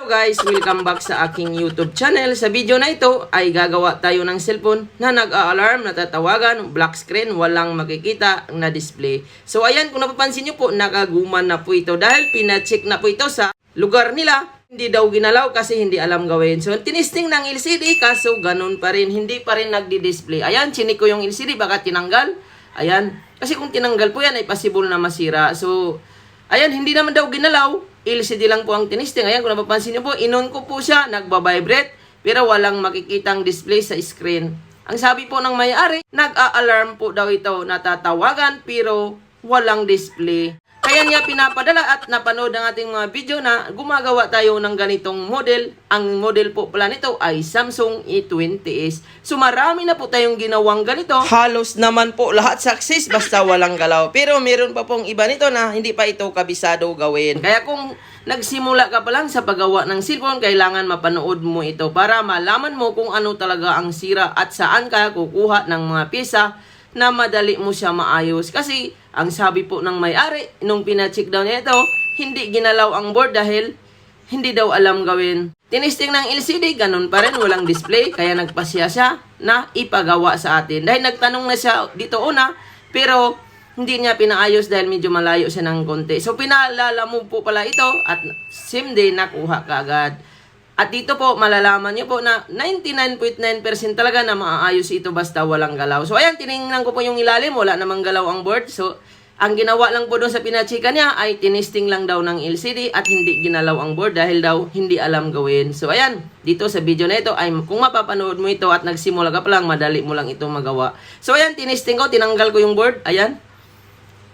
Hello guys, welcome back sa aking YouTube channel. Sa video na ito ay gagawa tayo ng cellphone na nag-a-alarm, natatawagan, black screen, walang makikita na display. So ayan, kung napapansin nyo po, nakaguman na po ito dahil pina-check na po ito sa lugar nila. Hindi daw ginalaw kasi hindi alam gawin. So tinisting ng LCD kaso ganun pa rin, hindi pa rin nagdi-display. Ayan, chinik ko yung LCD, baka tinanggal. Ayan, kasi kung tinanggal po yan ay possible na masira. So ayan, hindi naman daw ginalaw. LCD lang po ang tinisting. Ayan, kung napapansin nyo po, inon ko po siya, nagbabibrate, pero walang makikitang display sa screen. Ang sabi po ng may-ari, nag-a-alarm po daw ito, natatawagan, pero walang display. Kaya niya pinapadala at napanood ang ating mga video na gumagawa tayo ng ganitong model. Ang model po pala nito ay Samsung A20s. So marami na po tayong ginawang ganito. Halos naman po lahat success basta walang galaw. Pero meron pa pong iba nito na hindi pa ito kabisado gawin. Kaya kung nagsimula ka pa lang sa paggawa ng cellphone, kailangan mapanood mo ito para malaman mo kung ano talaga ang sira at saan ka kukuha ng mga pyesa na madali mo siya maayos. Kasi ang sabi po ng may-ari, nung pina-check daw niya ito, hindi ginalaw ang board dahil hindi daw alam gawin. Tinisting ng LCD, ganun pa rin, walang display, kaya nagpasya siya na ipagawa sa atin. Dahil nagtanong na siya dito una, pero hindi niya pinaayos dahil medyo malayo siya ng konti. So pinaalala mo po pala ito at same day nakuha ka agad. At dito po, malalaman nyo po na 99.9% talaga na maaayos ito basta walang galaw. So, ayan, tinignan ko po yung ilalim. Wala namang galaw ang board. So, ang ginawa lang po doon sa pinachika niya ay tinisting lang daw ng LCD at hindi ginalaw ang board dahil daw hindi alam gawin. So, ayan, dito sa video na ito ay kung mapapanood mo ito at nagsimula ka pa lang, madali mo lang ito magawa. So, ayan, tinisting ko, tinanggal ko yung board. Ayan.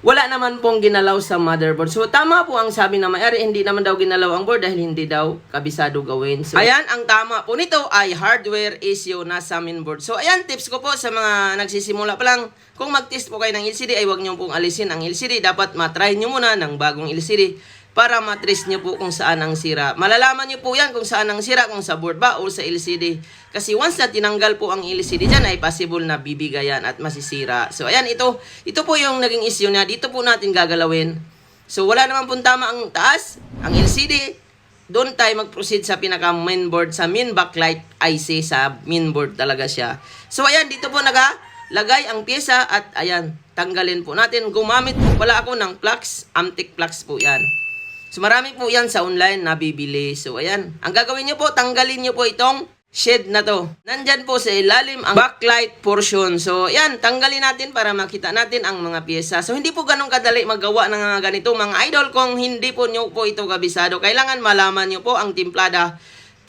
Wala naman pong ginalaw sa motherboard. So, tama po ang sabi na may-ari, hindi naman daw ginalaw ang board dahil hindi daw kabisado gawin. So, ayan, ang tama po nito ay hardware issue na sa mainboard. So, ayan, tips ko po sa mga nagsisimula pa lang. Kung mag-test po kayo ng LCD, ay huwag nyo pong alisin ang LCD. Dapat matry nyo muna ng bagong LCD para matrace nyo po kung saan ang sira. Malalaman nyo po yan kung saan ang sira, kung sa board ba o sa LCD. Kasi once na tinanggal po ang LCD dyan, ay possible na bibigayan at masisira. So, ayan, ito po yung naging issue niya. Dito po natin gagalawin. So, wala naman pong tama ang taas, ang LCD. Doon tayo mag-proceed sa pinaka-mainboard, sa main backlight IC, sa mainboard talaga siya. So, ayan, dito po nagalagay ang pyesa at ayan, tanggalin po natin. Gumamit po pala ako ng plugs, Amtech plugs po yan. So, marami po yan sa online na bibili. So, ayan. Ang gagawin nyo po, tanggalin nyo po itong shade na to. Nandyan po sa ilalim ang backlight portion. So, ayan. Tanggalin natin para makita natin ang mga pyesa. So, hindi po ganun kadali magawa ng ganito mga idol kung hindi po nyo po ito kabisado. Kailangan malaman nyo po ang timplada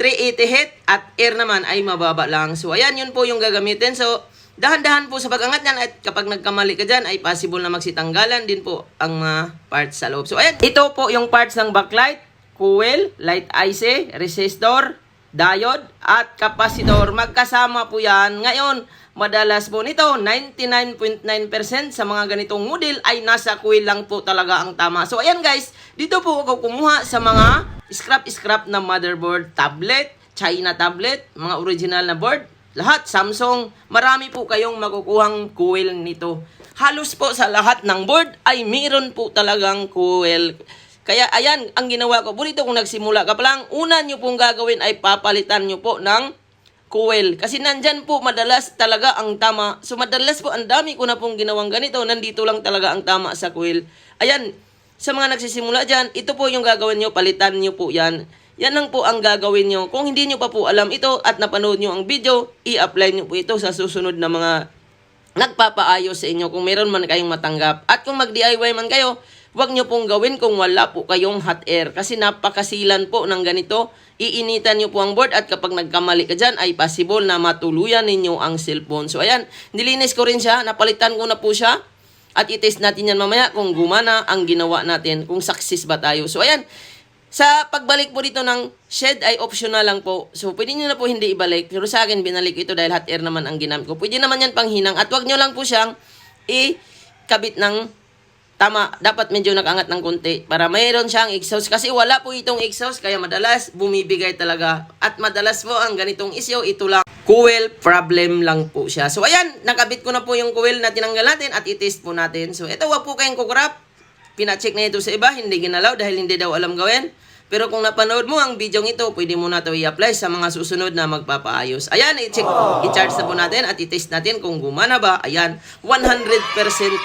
380 heat at air naman ay mababa lang. So, ayan. Yun po yung gagamitin. So, dahan-dahan po sa pag-angat niyan at kapag nagkamali ka dyan ay possible na magsitanggalan din po ang mga parts sa loob. So ayan, ito po yung parts ng backlight, coil, light IC, resistor, diode at capacitor. Magkasama po yan. Ngayon, madalas po nito, 99.9% sa mga ganitong model ay nasa coil lang po talaga ang tama. So ayan guys, dito po ako kumuha sa mga scrap na motherboard, tablet, China tablet, mga original na board. Lahat, Samsung, marami po kayong makukuhang coil nito. Halos po sa lahat ng board ay meron po talagang coil. Kaya ayan, ang ginawa ko po dito kung nagsimula ka pa lang, una nyo pong gagawin ay papalitan nyo po ng coil. Kasi nandyan po madalas talaga ang tama. So madalas po, ang dami ko na pong ginawang ganito, nandito lang talaga ang tama sa coil. Ayan, sa mga nagsisimula dyan, ito po yung gagawin nyo, palitan nyo po yan. Yan lang po ang gagawin nyo. Kung hindi nyo pa po alam ito at napanood nyo ang video, i-apply nyo po ito sa susunod na mga nagpapaayos sa inyo kung meron man kayong matanggap. At kung mag-DIY man kayo, huwag nyo pong gawin kung wala po kayong hot air. Kasi napakasilan po ng ganito. Iinitan nyo po ang board at kapag nagkamali ka dyan, ay possible na matuluyan ninyo ang cellphone. So ayan, nilinis ko rin siya. Napalitan ko na po siya. At i-test natin yan mamaya kung gumana ang ginawa natin. Kung success ba tayo. So ayan, sa pagbalik po dito ng shed ay optional lang po. So, pwede nyo na po hindi ibalik. Pero sa akin, binalik ito dahil hot air naman ang ginamit ko. Pwede naman yan panghinang. At wag nyo lang po siyang ikabit ng tama. Dapat medyo nakaangat ng konti para mayroon siyang exhaust. Kasi wala po itong exhaust. Kaya madalas bumibigay talaga. At madalas po ang ganitong issue, ito lang. Coil problem lang po siya. So, ayan. Nakabit ko na po yung coil na tinanggal natin at i-test po natin. So, ito wag po kayong kukurap. Pina-check na ito sa iba. Hindi ginalaw dahil hindi daw alam gawin. Pero kung napanood mo ang video ito, pwede mo na ito i-apply sa mga susunod na magpapaayos. Ayan, i-charge na po natin at i-test natin kung gumana ba. Ayan, 100%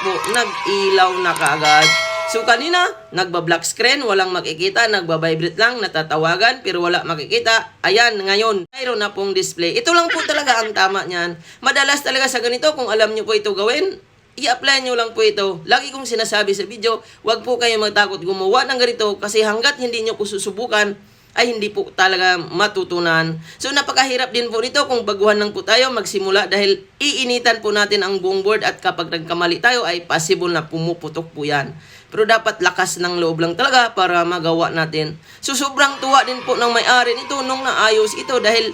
po nag-ilaw na kaagad. So kanina, nagba-black screen, walang makikita, nagba-vibrate lang, natatawagan, pero wala makikita. Ayan, ngayon, mayroon na pong display. Ito lang po talaga ang tama niyan. Madalas talaga sa ganito, kung alam nyo po ito gawin, i-apply nyo lang po ito. Lagi kong sinasabi sa video, wag po kayo matakot gumawa ng ganito kasi hanggat hindi nyo po susubukan, ay hindi po talaga matutunan. So napakahirap din po nito kung baguhan lang po tayo magsimula dahil iinitan po natin ang buong board at kapag nagkamali tayo ay possible na pumuputok po yan. Pero dapat lakas ng loob lang talaga para magawa natin. So sobrang tuwa din po ng may-ari nito nung naayos ito dahil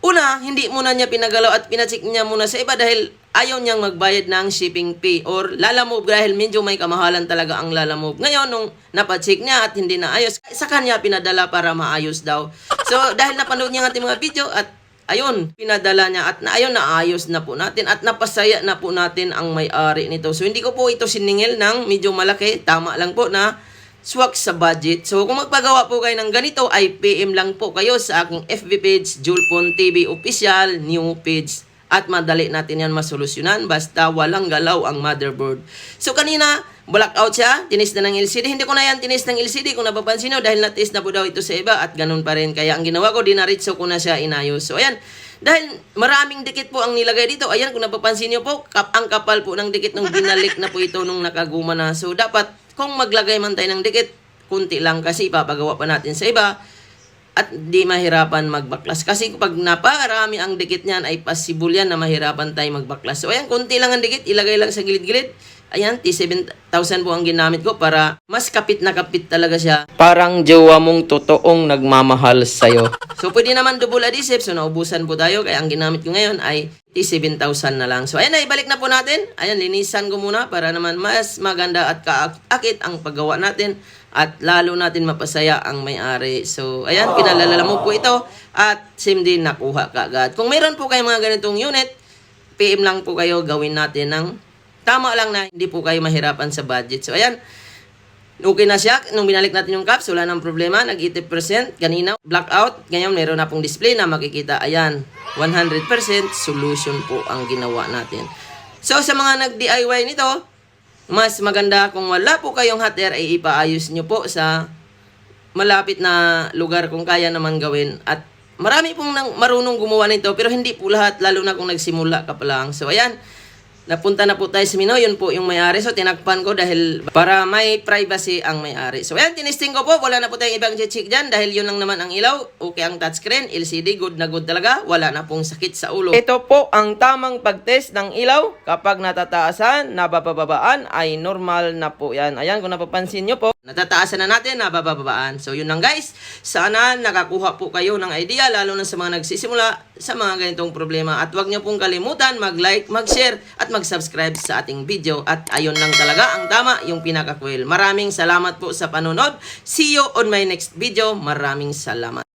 una, hindi muna niya pinagalaw at pinacheck niya muna sa iba dahil ayaw niyang magbayad ng shipping fee or lalamove dahil medyo may kamahalan talaga ang lalamove. Ngayon, nung napacheck niya at hindi naayos, sa kanya pinadala para maayos daw. So, dahil napanood niya ang ating mga video at ayun, pinadala niya at naayos na po natin at napasaya na po natin ang may-ari nito. So, hindi ko po ito siningil ng medyo malaki. Tama lang po na swak sa budget. So, kung magpagawa po kayo ng ganito, ay PM lang po kayo sa aking FB page, Julpon TV Official, new page. At madali natin yan masolusyonan basta walang galaw ang motherboard. So, kanina, blackout siya, tinis na ng LCD. Hindi ko na yan tinis ng LCD kung napapansin nyo dahil natis na po daw ito sa iba at ganun pa rin. Kaya ang ginawa ko, dinaritso ko na siya inayos. So, ayan. Dahil maraming dikit po ang nilagay dito. Ayan, kung napapansin nyo po, ang kapal po ng dikit nung binalik na po ito nung nakaguma na. So, dapat kung maglagay man tayo ng dikit, kunti lang kasi ipapagawa pa natin sa iba at di mahirapan magbaklas. Kasi kapag naparami ang dikit niyan, ay possible yan na mahirapan tayo magbaklas. So, ayan, kunti lang ang dikit, ilagay lang sa gilid-gilid. Ayan, T7,000 po ang ginamit ko para mas kapit na kapit talaga siya. Parang jowa mong totoong nagmamahal sa'yo. So, pwede naman double adhesive. So, naubusan po tayo. Kaya ang ginamit ko ngayon ay T7,000 na lang. So, ayan na, ibalik na po natin. Ayan, linisan ko muna para naman mas maganda at kaakit ang paggawa natin. At lalo natin mapasaya ang may-ari. So, ayan, pinalalala mo po ito. At same din, nakuha ka agad. Kung meron po kayong mga ganitong unit, PM lang po kayo, gawin natin ng tama lang na hindi po kayo mahirapan sa budget. So, ayan. Okay na siya. Nung binalik natin yung caps, wala nang problema. Nag-80%. Kanina, blackout. Ngayon, meron na pong display na makikita. Ayan. 100% solution po ang ginawa natin. So, sa mga nag-DIY nito, mas maganda kung wala po kayong hot air, ay ipaayos nyo po sa malapit na lugar kung kaya naman gawin. At marami pong marunong gumawa nito, pero hindi po lahat, lalo na kung nagsimula ka pa lang. So, ayan. Napunta na po tayo sa menu. Yun po yung may-ari. So, tinakpan ko dahil para may privacy ang may-ari. So, ayan, tinisting ko po. Wala na po tayong ibang check dyan dahil yun lang naman ang ilaw. Okay ang touchscreen. LCD, good na good talaga. Wala na pong sakit sa ulo. Ito po ang tamang pag-test ng ilaw. Kapag natataasan, nabababaan, ay normal na po yan. Ayan, kung napapansin nyo po, natataasan na natin, nabababaan. So, yun lang guys. Sana nakakuha po kayo ng idea, lalo na sa mga nagsisimula sa mga ganitong problema. At huwag nyo pong kalimutan mag-like, mag-share, at mag-subscribe sa ating video. At ayun lang talaga ang tama, yung pinaka-coil. Maraming salamat po sa panonood. See you on my next video. Maraming salamat.